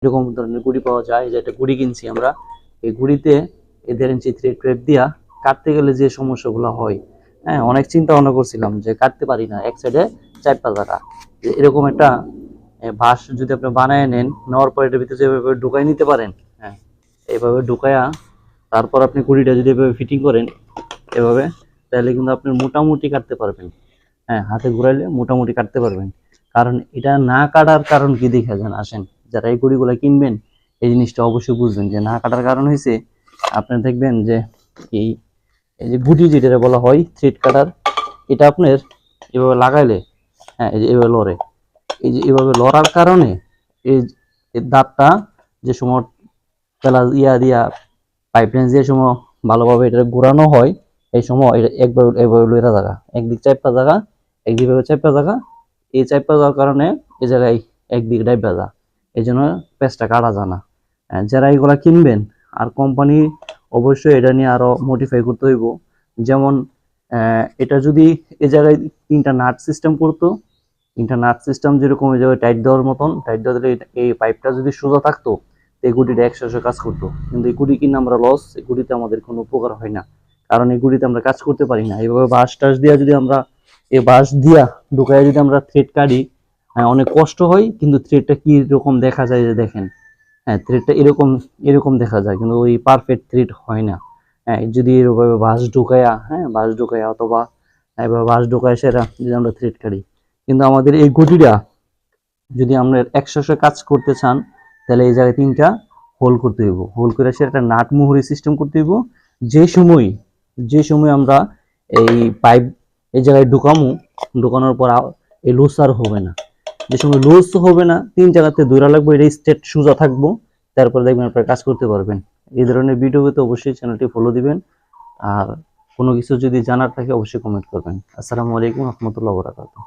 এরকম ধরনের গুড়ি পাওয়া যায়, যেটা গুড়ি কিনছি আমরা। এই গুড়িতে এদের ইঞ্চি থ্রেড ট্রেড দিয়া কাটতে গেলে যে সমস্যাগুলো হয়, হ্যাঁ, অনেক চিন্তা ভাবনা করছিলাম যে কাটতে পারি না, এক সাইডে চারটা জায়গা। এরকম একটা বাঁশ যদি আপনি বানায় নেন, নেওয়ার পর এটার ভিতরে যেভাবে ঢুকাই নিতে পারেন, হ্যাঁ, এইভাবে ঢুকায়া তারপর আপনি গুড়িটা যদি এভাবে ফিটিং করেন এভাবে, তাহলে কিন্তু আপনি মোটামুটি কাটতে পারবেন। হ্যাঁ, হাতে ঘুরাইলে মোটামুটি কাটতে পারবেন। কারণ এটা না কাটার কারণ কি দেখা যান, আসেন যারা এই গুড়িগুলো কিনবেন এই জিনিসটা অবশ্যই বুঝবেন যে না কাটার কারণ হয়েছে, আপনি দেখবেন যে এই এই যে গুটি যেটা বলা হয় থ্রেড কাটার, এটা আপনার এভাবে লাগাইলে, হ্যাঁ, এই যে এভাবে লড়ে, এই যে এভাবে লড়ার কারণে এই দাঁতটা যে সময় পেলা ইয়া দিয়া পাইপলাইন যে সময় ভালোভাবে এটা ঘোরানো হয়, এই সময় এটা একভাবে এভাবে লইরা জায়গা একদিক চাপটা জায়গা, একদিকে চাপটা জায়গা, এই চাপটা যাওয়ার কারণে এই জায়গায় একদিক ডাইবা যা, এই জন্য পেঁচটা কাটা যায় না। যারা এগুলা কিনবেন, আর কোম্পানি অবশ্যই এটা নিয়ে আরো মডিফাই করতে হইব। যেমন এটা যদি এই জায়গায় তিনটা নাট সিস্টেম করতো, তিনটা নাট সিস্টেম যেরকম ওই জায়গায় টাইট দেওয়ার মতন টাইট দেওয়া দিলে এই পাইপটা যদি সোজা থাকতো, এই গুটিটা 100 কাজ করতো। কিন্তু এই গুটি কিনে আমরা লস, এই গুটিতে আমাদের কোনো উপকার হয় না, কারণ এই গুটিতে আমরা কাজ করতে পারি না। এইভাবে বাঁশ টাস দিয়া যদি আমরা এই বাঁশ দিয়া ঢুকায় যদি আমরা থ্রেড কাটি, অনেক কষ্ট হয়, কিন্তু থ্রেডটা কি রকম দেখা যায় যে দেখেন, হ্যাঁ, থ্রেডটা এরকম এরকম দেখা যায়, কিন্তু ওই পারফেক্ট থ্রেড হয় না। হ্যাঁ, যদি এরকম বাঁশ ঢুকায়া, হ্যাঁ, বাঁশ ঢুকায়া অথবা এবার বাঁশ ঢুকায় সেটা যদি আমরা থ্রেড কাটি, কিন্তু আমাদের এই গুটিটা যদি আমরা 100 কাজ করতে চান, তাহলে এই জায়গায় তিনটা হোল করতে হইব, হোল করে সেটা নাট মুহুরি সিস্টেম করতে হইব। যে সময় আমরা এই পাইপ এই জায়গায় ঢুকানোর পর এই লুজ আর হবে না, যে সময় লুজ হবে না, তিন জায়গাতে দৌড়া লাগবে, এটা স্ট্রেট সোজা থাকবো, তারপরে দেখবেন আপনারা কাজ করতে পারবেন। এই ধরনের ভিডিও পেতে অবশ্যই চ্যানেলটি ফলো দিবেন, আর কোনো কিছু যদি জানার থাকে অবশ্যই কমেন্ট করবেন। আসসালামু আলাইকুম রহমতুল্লাহ বরাকাতুহু।